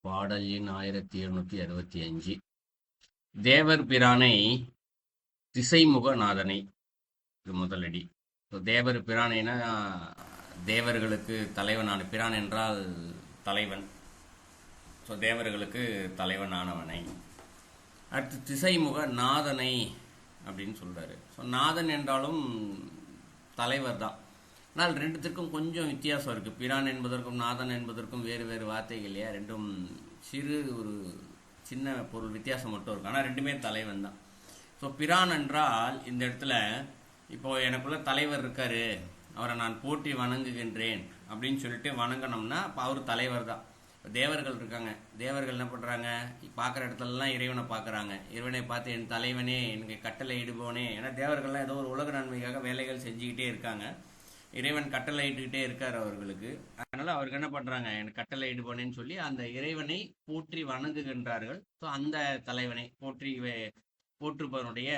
பாடல் எண் 1765. தேவர் பிரானை திசைமுக நாதனை. இது முதலடி. தேவர் பிரானைனா தேவர்களுக்கு தலைவனான, பிரான் என்றால் தலைவன். ஸோ தேவர்களுக்கு தலைவனானவனை. அடுத்து திசைமுக நாதனை அப்படின்னு சொல்றாரு. ஸோ நாதன் என்றாலும் தலைவர் தான். ஆனால் ரெண்டுத்திற்கும் கொஞ்சம் வித்தியாசம் இருக்குது. பிரான் என்பதற்கும் நாதன் என்பதற்கும் வேறு வேறு வார்த்தைகள் இல்லையா. ரெண்டும் சிறு ஒரு சின்ன பொருள் வித்தியாசம் மட்டும் இருக்கும். ஆனால் ரெண்டுமே தலைவன் தான். ஸோ பிரான் என்றால் இந்த இடத்துல இப்போ எனக்குள்ள தலைவர் இருக்காரு, அவரை நான் போற்றி வணங்குகின்றேன் அப்படின்னு சொல்லிட்டு வணங்கணும்னா இப்போ அவர் தலைவர் தான். இப்போ தேவர்கள் இருக்காங்க, தேவர்கள் என்ன பண்ணுறாங்க, பார்க்குற இடத்துலலாம் இறைவனை பார்க்குறாங்க. இறைவனை பார்த்து என் தலைவனே, எனக்கு கட்டளை இடுபவனே. ஏன்னா தேவர்கள்லாம் ஏதோ ஒரு உலக நன்மைக்காக வேலைகள் செஞ்சுக்கிட்டே இருக்காங்க. இறைவன் கட்டளை இட்டுக்கிட்டே இருக்கார் அவர்களுக்கு. அதனால அவருக்கு என்ன பண்றாங்க, எனக்கு கட்டளை இடுபவனேன்னு சொல்லி அந்த இறைவனை போற்றி வணங்குகின்றார்கள். ஸோ அந்த தலைவனை போற்றுபவனுடைய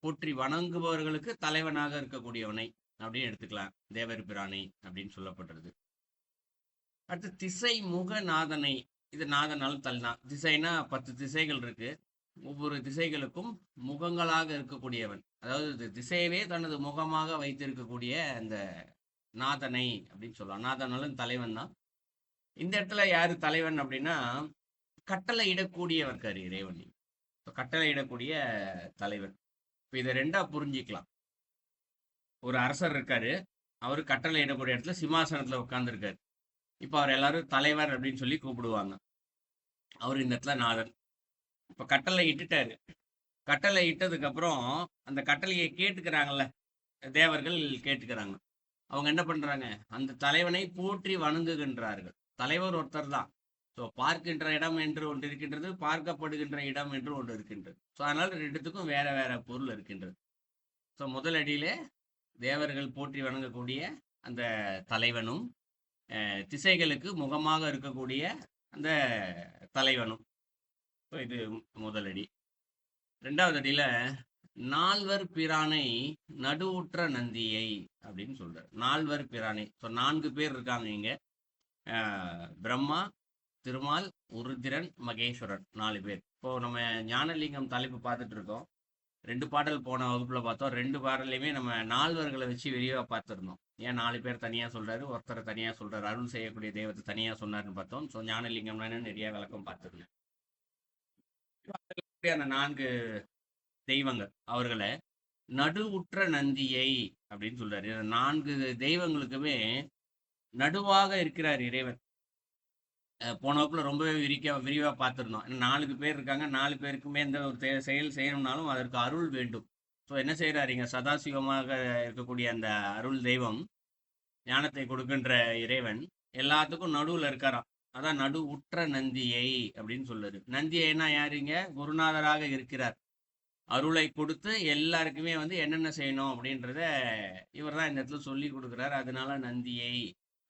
போற்றி வணங்குபவர்களுக்கு தலைவனாக இருக்கக்கூடியவனை அப்படின்னு எடுத்துக்கலாம். தேவர் பிரானை அப்படின்னு சொல்லப்படுறது. அடுத்து திசை முக நாதனை. இது நாதனாலும் தள்ளினான். திசைனா 10 திசைகள் இருக்கு. ஒவ்வொரு திசைகளுக்கும் முகங்களாக இருக்கக்கூடியவன், அதாவது திசையவே தனது முகமாக வைத்திருக்கக்கூடிய அந்த நாதனை அப்படின்னு சொல்லலாம். நாதனாலும் தலைவன் தான். இந்த இடத்துல யாரு தலைவன் அப்படின்னா, கட்டளை இடக்கூடியவர் இருக்காரு இறைவன். கட்டளை இடக்கூடிய தலைவன். இப்ப இதை ரெண்டா புரிஞ்சிக்கலாம். ஒரு அரசர் இருக்காரு, அவரு கட்டளை இடக்கூடிய இடத்துல சிம்மாசனத்துல உட்கார்ந்துருக்காரு. இப்ப அவர் எல்லாரும் தலைவர் அப்படின்னு சொல்லி கூப்பிடுவாங்க. அவர் இந்த இடத்துல நாதன். இப்ப கட்டளை இட்டுட்டாரு. கட்டளை இட்டதுக்கு அப்புறம் அந்த கட்டளையை கேட்டுக்கிறாங்கல்ல, தேவர்கள் கேட்டுக்கிறாங்க. அவங்க என்ன பண்றாங்க, அந்த தலைவனை போற்றி வணங்குகின்றார்கள். தலைவர் ஒருத்தர் தான். ஸோ பார்க்கின்ற இடம் என்று ஒன்று இருக்கின்றது, பார்க்கப்படுகின்ற இடம் என்று ஒன்று இருக்கின்றது. ஸோ அதனால ரெண்டுத்துக்கும் வேற வேற பொருள் இருக்கின்றது. ஸோ முதல் அடியிலே தேவர்கள் போற்றி வணங்கக்கூடிய அந்த தலைவனும், திசைகளுக்கு முகமாக இருக்கக்கூடிய அந்த தலைவனும். ஸோ இது முதலடி. ரெண்டாவது அடியில நால்வர் பிரானை நடுவுற்ற நந்தியை அப்படின்னு சொல்றாரு. நால்வர் பிரானை. ஸோ 4 பேர் இருக்காங்க இங்க. பிரம்மா, திருமால், உருத்திரன், மகேஸ்வரன், 4 பேர். இப்போ நம்ம ஞானலிங்கம் தலைப்பு பார்த்துட்டு இருக்கோம். 2 பாடல் போன வகுப்புல பார்த்தோம். 2 பாடல்லையுமே நம்ம நால்வர்களை வச்சு விரிவாக பார்த்துருந்தோம். ஏன் 4 பேர் தனியா சொல்றாரு, ஒருத்தரை தனியா சொல்றாரு, அருள் செய்யக்கூடிய தெய்வத்தை தனியா சொன்னாருன்னு பார்த்தோம். ஸோ ஞானலிங்கம்னு நிறைய விளக்கம் பார்த்துருந்தேன். அந்த 4 தெய்வங்கள் அவர்களை நடுவுற்ற நந்தியை அப்படின்னு சொல்றாரு. 4 தெய்வங்களுக்குமே நடுவாக இருக்கிறார் இறைவன். போன வகுப்புல ரொம்பவே விரிவா பார்த்துருந்தோம். 4 பேர் இருக்காங்க, 4 பேருக்குமே எந்த ஒரு செயல் செய்யணும்னாலும் அதற்கு அருள் வேண்டும். ஸோ என்ன செய்யறாருங்க, சதாசிவமாக இருக்கக்கூடிய அந்த அருள் தெய்வம், ஞானத்தை கொடுக்கின்ற இறைவன் எல்லாத்துக்கும் நடுவுல இருக்காராம். அதான் நடு உற்ற நந்தியை அப்படின்னு சொல்லுது. நந்தியைனா யாருங்க, குருநாதராக இருக்கிறார். அருளை கொடுத்து எல்லாருக்குமே என்னென்ன செய்யணும் அப்படின்றத இவர் தான் இந்த இடத்துல சொல்லி கொடுக்குறாரு. அதனால நந்தியை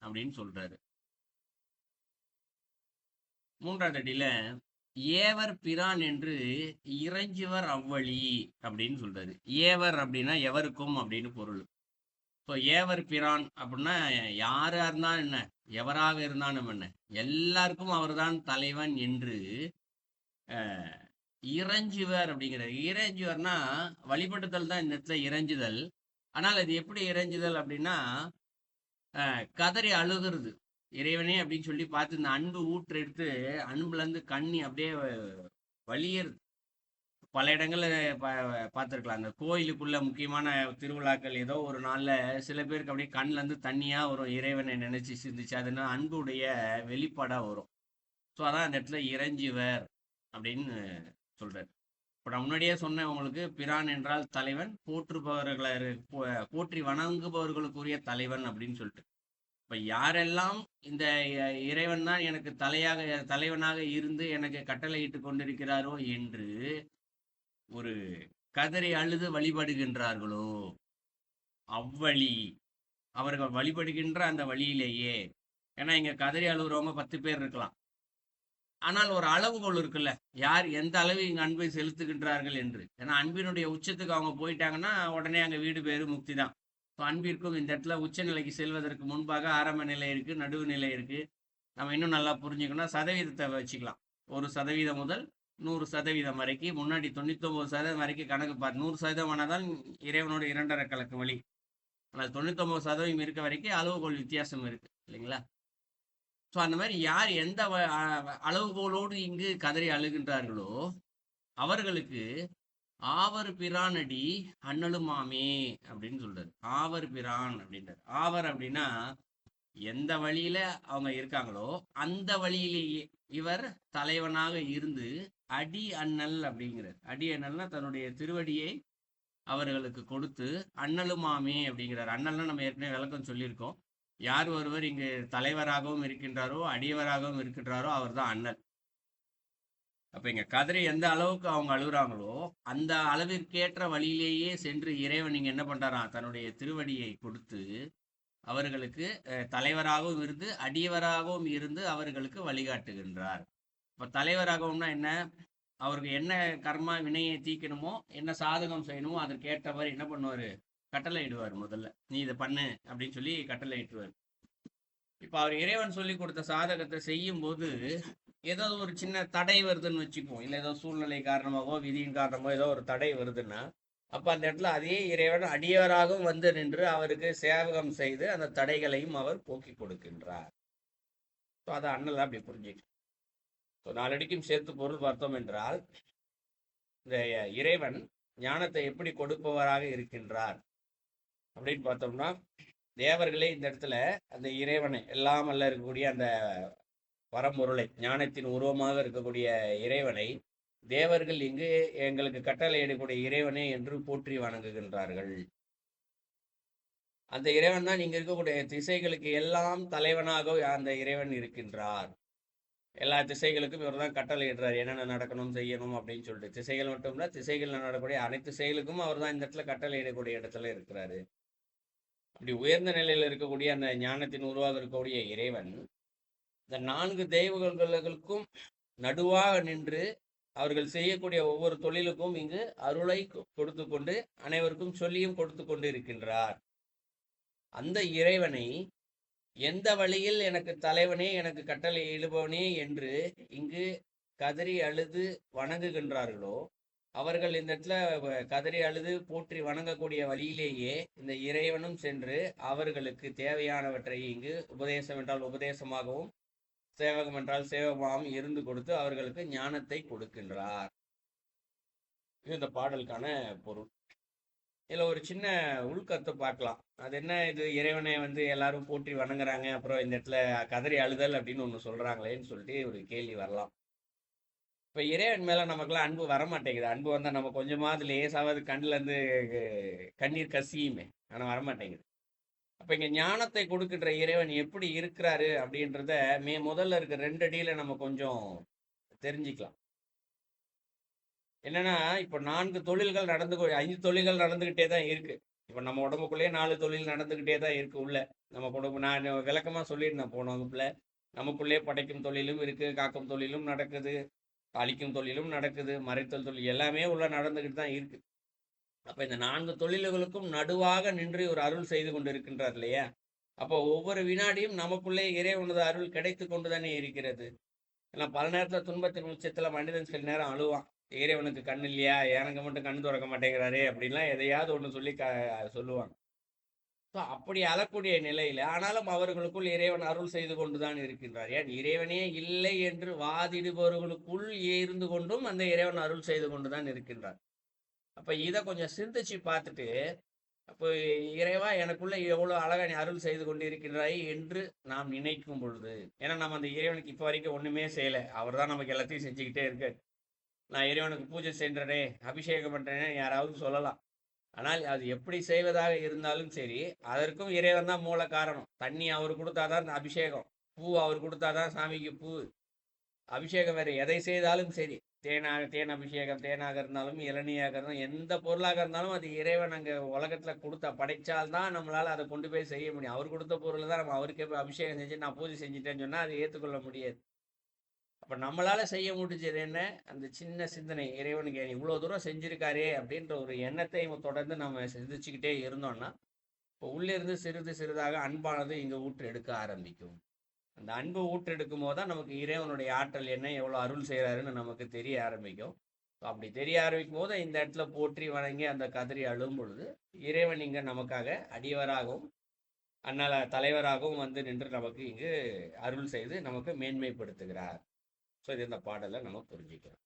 அப்படின்னு சொல்றாரு. 3வது அடியில ஏவர் பிரான் என்று இறைஞ்சுவர் அவ்வழி அப்படின்னு சொல்றாரு. ஏவர் அப்படின்னா எவருக்கும் அப்படின்னு பொருள். ஸோ ஏவர் பிரான் அப்படின்னா யாரா இருந்தாலும் என்ன, எவராக இருந்தாலும் என்ன, எல்லாருக்கும் அவர்தான் தலைவன் என்று இறைஞ்சுவர் அப்படிங்கிறார். இறைஞ்சுவர்னா வழிபடுதல் தான் இந்த இடத்துல இறைஞ்சுதல். ஆனால் அது எப்படி இறைஞ்சுதல் அப்படின்னா, கதறி அழுகிறது. இறைவனே அப்படின்னு சொல்லி பார்த்து இந்த அன்பு ஊற்று எடுத்து அன்புல இருந்து கண்ணி அப்படியே வலியறது. பல இடங்கள்ல பார்த்துருக்கலாம். அந்த கோயிலுக்குள்ள முக்கியமான திருவிழாக்கள் ஏதோ ஒரு நாள்ல சில பேருக்கு அப்படியே கண்ணுல இருந்து தண்ணியா வரும், இறைவனை நினைச்சு சிந்திச்சு. அதுனா அன்புடைய வெளிப்பாடா வரும். ஸோ அதான் அந்த இடத்துல இறைஞ்சுவர் அப்படின்னு சொல்றாரு. இப்போ நான் முன்னாடியே சொன்னேன் உங்களுக்கு, பிரான் என்றால் தலைவன், போற்றுபவர்களை போற்றி வணங்குபவர்களுக்குரிய தலைவன் அப்படின்னு சொல்லிட்டு. இப்ப யாரெல்லாம் இந்த இறைவன் தான் எனக்கு தலைவனாக இருந்து எனக்கு கட்டளையிட்டு கொண்டிருக்கிறாரோ என்று ஒரு கதறி அழுது வழிபடுகின்றார்களோ, அவ்வழி, அவர்கள் வழிபடுகின்ற அந்த வழியிலேயே. ஏன்னா இங்க கதறி அழுகுறவங்க 10 பேர் இருக்கலாம். ஆனால் ஒரு அளவுகோல் இருக்குல்ல, யார் எந்த அளவு இங்க அன்பை செலுத்துகின்றார்கள் என்று. ஏன்னா அன்பினுடைய உச்சத்துக்கு அவங்க போயிட்டாங்கன்னா உடனே அங்க வீடு பேரு முக்தி தான். அன்பிற்கும் இந்த இடத்துல உச்சநிலைக்கு செல்வதற்கு முன்பாக ஆரம்ப நிலை இருக்கு, நடுவு நிலை இருக்கு, நம்ம இன்னும் நல்லா புரிஞ்சுக்கணும், சதவீதத்தை வச்சுக்கலாம். 1% முதல் 100% வரைக்கும், முன்னாடி 99% வரைக்கும் கணக்கு பார்த்து 100% ஆனாதான் இறைவனோட இரண்டரை கலக்கு வழி. ஆனால் 99% இருக்க வரைக்கும் அளவுகோல் வித்தியாசம் இருக்கு இல்லைங்களா? ஸோ அந்த மாதிரி யார் எந்த அளவுகோலோடு இங்கு கதறி அழுகின்றார்களோ அவர்களுக்கு ஆவர் பிரானடி அண்ணலுமாமே அப்படின்னு சொல்றாரு. ஆவர் பிரான் அப்படின்றார். ஆவர் அப்படின்னா எந்த வழியில அவங்க இருக்காங்களோ அந்த வழியிலேயே இவர் தலைவனாக இருந்து அடி அண்ணல் அப்படிங்கிறார். அடி அண்ணல்னா தன்னுடைய திருவடியை அவர்களுக்கு கொடுத்து அண்ணலுமாமே அப்படிங்கிறார். அண்ணல்னா நம்ம ஏற்கனவே விளக்கம் சொல்லியிருக்கோம். யார் ஒருவர் இங்கு தலைவராகவும் இருக்கின்றாரோ அடியவராகவும் இருக்கின்றாரோ அவர் தான் அண்ணல். அப்ப இங்க கதறி எந்த அளவுக்கு அவங்க அழுகுறாங்களோ அந்த அளவிற்கேற்ற வழியிலேயே சென்று இறைவன் இங்க என்ன பண்றாராம், தன்னுடைய திருவடியை கொடுத்து அவர்களுக்கு தலைவராகவும் இருந்து அடியவராகவும் இருந்து அவர்களுக்கு வழிகாட்டுகின்றார். இப்ப தலைவராகவும்னா என்ன, அவருக்கு என்ன கர்மா வினையை தீக்கணுமோ என்ன சாதகம் செய்யணுமோ அதற்கு ஏற்றவர் என்ன பண்ணுவாரு, கட்டளை இடுவார். முதல்ல நீ இதை பண்ணு அப்படின்னு சொல்லி கட்டளை இட்டுவார். இப்ப அவர் இறைவன் சொல்லி கொடுத்த சாதகத்தை செய்யும் போது ஏதோ ஒரு சின்ன தடை வருதுன்னு வச்சுப்போம், இல்லை ஏதோ சூழ்நிலை காரணமாகவோ விதியின் காரணமோ ஏதோ ஒரு தடை வருதுன்னா அப்ப அந்த இடத்துல அதே இறைவன் அடியவராகவும் வந்து நின்று அவருக்கு சேவகம் செய்து அந்த தடைகளையும் அவர் போக்கி கொடுக்கின்றார். ஸோ அதை அண்ணல் அப்படி புரிஞ்சுக்க. ஸோ நாலடிக்கும் சேர்த்து பொருள் பார்த்தோம் என்றால் இந்த இறைவன் ஞானத்தை எப்படி கொடுப்பவராக இருக்கின்றார் அப்படின்னு பார்த்தோம்னா, தேவர்களே இந்த இடத்துல அந்த இறைவனை எல்லாம் அல்ல இருக்கக்கூடிய அந்த பரம்பொருளை ஞானத்தின் உருவமாக இருக்கக்கூடிய இறைவனை தேவர்கள் இங்கு எங்களுக்கு கட்டளையிடக்கூடிய இறைவனே என்று போற்றி வணங்குகின்றார்கள். அந்த இறைவன் தான் இங்க இருக்கக்கூடிய திசைகளுக்கு எல்லாம் தலைவனாக அந்த இறைவன் இருக்கின்றார். எல்லா திசைகளுக்கும் இவர் தான் கட்டளையிடுறார், என்னென்ன நடக்கணும் செய்யணும் அப்படின்னு சொல்லிட்டு. திசைகள் மட்டும் இல்ல, திசைகள் நடக்கக்கூடிய அனைத்து செயலுக்கும் அவர் தான் இந்த இடத்துல கட்டளையிடக்கூடிய இடத்துல இருக்கிறாரு. அப்படி உயர்ந்த நிலையில் இருக்கக்கூடிய அந்த ஞானத்தின் உருவாக இருக்கக்கூடிய இறைவன் இந்த 4 தெய்வங்களுக்கும் நடுவாக நின்று அவர்கள் செய்யக்கூடிய ஒவ்வொரு தொழிலுக்கும் இங்கு அருளை கொடுத்து கொண்டு அனைவருக்கும் சொல்லியும் கொடுத்து கொண்டு இருக்கின்றார். அந்த இறைவனை எந்த வழியில் எனக்கு தலைவனே எனக்கு கட்டளை இடுபவனே என்று இங்கு கதறி அழுது வணங்குகின்றார்களோ அவர்கள் இந்த இடத்துல கதறி அழுது போற்றி வணங்கக்கூடிய வழியிலேயே இந்த இறைவனும் சென்று அவர்களுக்கு தேவையானவற்றை இங்கு உபதேசம் என்றால் உபதேசமாகவும் சேவகம் என்றால் சேவகமாகவும் இருந்து கொடுத்து அவர்களுக்கு ஞானத்தை கொடுக்கின்றார். இது இந்த பாடலுக்கான பொருள். இதுல ஒரு சின்ன உள்கருத்தை பார்க்கலாம். அது என்ன, இது இறைவனை எல்லாரும் போற்றி வணங்குறாங்க, அப்புறம் இந்த இடத்துல கதறி அழுதல் அப்படின்னு ஒண்ணு சொல்றாங்களேன்னு சொல்லிட்டு ஒரு கேள்வி வரலாம். இப்ப இறைவன் மேல நமக்குலாம் அன்பு வரமாட்டேங்குது. அன்பு வந்தா நம்ம கொஞ்சமாவது லேசாவது கண்ணுல இருந்து கண்ணீர் கசியுமே, ஆனா வரமாட்டேங்குது. அப்ப இங்க ஞானத்தை கொடுக்கின்ற இறைவன் எப்படி இருக்கிறாரு அப்படின்றத முதல்ல இருக்க 2 அடியில நம்ம கொஞ்சம் தெரிஞ்சுக்கலாம். என்னன்னா, இப்ப 4 தொழில்கள் 5 தொழில்கள் நடந்துகிட்டே தான் இருக்கு. இப்ப நம்ம உடம்புக்குள்ளேயே 4 தொழில் நடந்துகிட்டே தான் இருக்கு உள்ள. நம்ம குடும்பம் நான் விளக்கமா சொல்லியிருந்தேன் போன வகுப்புல. நமக்குள்ளே படைக்கும் தொழிலும் இருக்கு, காக்கும் தொழிலும் நடக்குது, அழிக்கும் தொழிலும் நடக்குது, மறைத்தல் தொழில் எல்லாமே உள்ள நடந்துகிட்டு தான் இருக்கு. அப்ப இந்த 4 தொழில்களுக்கும் நடுவாக நின்று ஒரு அருள் செய்து கொண்டு இருக்கின்றார் இல்லையா? அப்போ ஒவ்வொரு வினாடியும் நமக்குள்ளே இறைவனது அருள் கிடைத்து கொண்டுதானே இருக்கிறது. ஏன்னா பல நேரத்துல துன்பத்தின் உச்சத்துல மனிதன் சில நேரம் அழுவான், இறைவனுக்கு கண் இல்லையா, எனக்கு மட்டும் கண் திறக்க மாட்டேங்கிறாரு அப்படின்லாம் எதையாவது ஒண்ணு சொல்லி சொல்லுவாங்க. அப்படி அழக்கூடிய நிலையில ஆனாலும் அவர்களுக்குள் இறைவன் அருள் செய்து கொண்டுதான் இருக்கின்றார். ஏன் இறைவனே இல்லை என்று வாதிடுபவர்களுக்குள் இருந்து கொண்டும் அந்த இறைவன் அருள் செய்து கொண்டுதான் இருக்கின்றார். அப்ப இதை கொஞ்சம் சிந்திச்சு பார்த்துட்டு, அப்போ இறைவா எனக்குள்ள எவ்வளவு அழகா நீ அருள் செய்து கொண்டு இருக்கின்றாய் என்று நாம் நினைக்கும் பொழுது, ஏன்னா நம்ம அந்த இறைவனுக்கு இப்ப வரைக்கும் ஒண்ணுமே செய்யல, அவர் தான் நமக்கு எல்லாத்தையும் செஞ்சுக்கிட்டே இருக்க. நான் இறைவனுக்கு பூஜை செய்கிறேனே, அபிஷேகம் பண்றேனே யாராவது சொல்லலாம். ஆனால் அது எப்படி செய்வதாக இருந்தாலும் சரி, அதற்கும் இறைவன் தான் மூல காரணம். தண்ணி அவர் கொடுத்தாதான் அபிஷேகம், பூ அவர் கொடுத்தாதான் சாமிக்கு பூ அபிஷேகம். வேற எதை செய்தாலும் சரி, தேன் அபிஷேகம் தேனாக இருந்தாலும் இளநியாக இருந்தாலும் எந்த பொருளாக இருந்தாலும் அது இறைவன் அங்கே உலகத்தில் படைச்சால்தான் நம்மளால் அதை கொண்டு போய் செய்ய முடியும். அவர் கொடுத்த பொருள் தான் நம்ம அவருக்கே அபிஷேகம் செஞ்சு நான் பூஜை செஞ்சுட்டேன்னு சொன்னால் அதை ஏற்றுக்கொள்ள முடியாது. அப்போ நம்மளால செய்ய முடிஞ்சது என்ன, அந்த சின்ன சிந்தனை, இறைவனுக்கு இவ்வளோ தூரம் செஞ்சிருக்காரே அப்படின்ற ஒரு எண்ணத்தை தொடர்ந்து நம்ம சிந்திச்சுக்கிட்டே இருந்தோம்னா இப்போ உள்ளிருந்து சிறிது சிறிதாக அன்பானது இங்கே ஊற்று எடுக்க ஆரம்பிக்கும். அந்த அன்பு ஊற்றெடுக்கும் போது தான் நமக்கு இறைவனுடைய ஆற்றல் என்ன, எவ்வளோ அருள் செய்கிறாருன்னு நமக்கு தெரிய ஆரம்பிக்கும். அப்படி தெரிய ஆரம்பிக்கும் போது இந்த இடத்துல போற்றி வணங்கி அந்த கதறி அழும் பொழுது இறைவன் இங்கே நமக்காக அடியவராகவும் அண்ணல தலைவராகவும் வந்து நின்று நமக்கு இங்கு அருள் செய்து நமக்கு மேன்மைப்படுத்துகிறார். ஸோ இது இந்த பாடலை நம்ம புரிஞ்சுக்கிறோம்.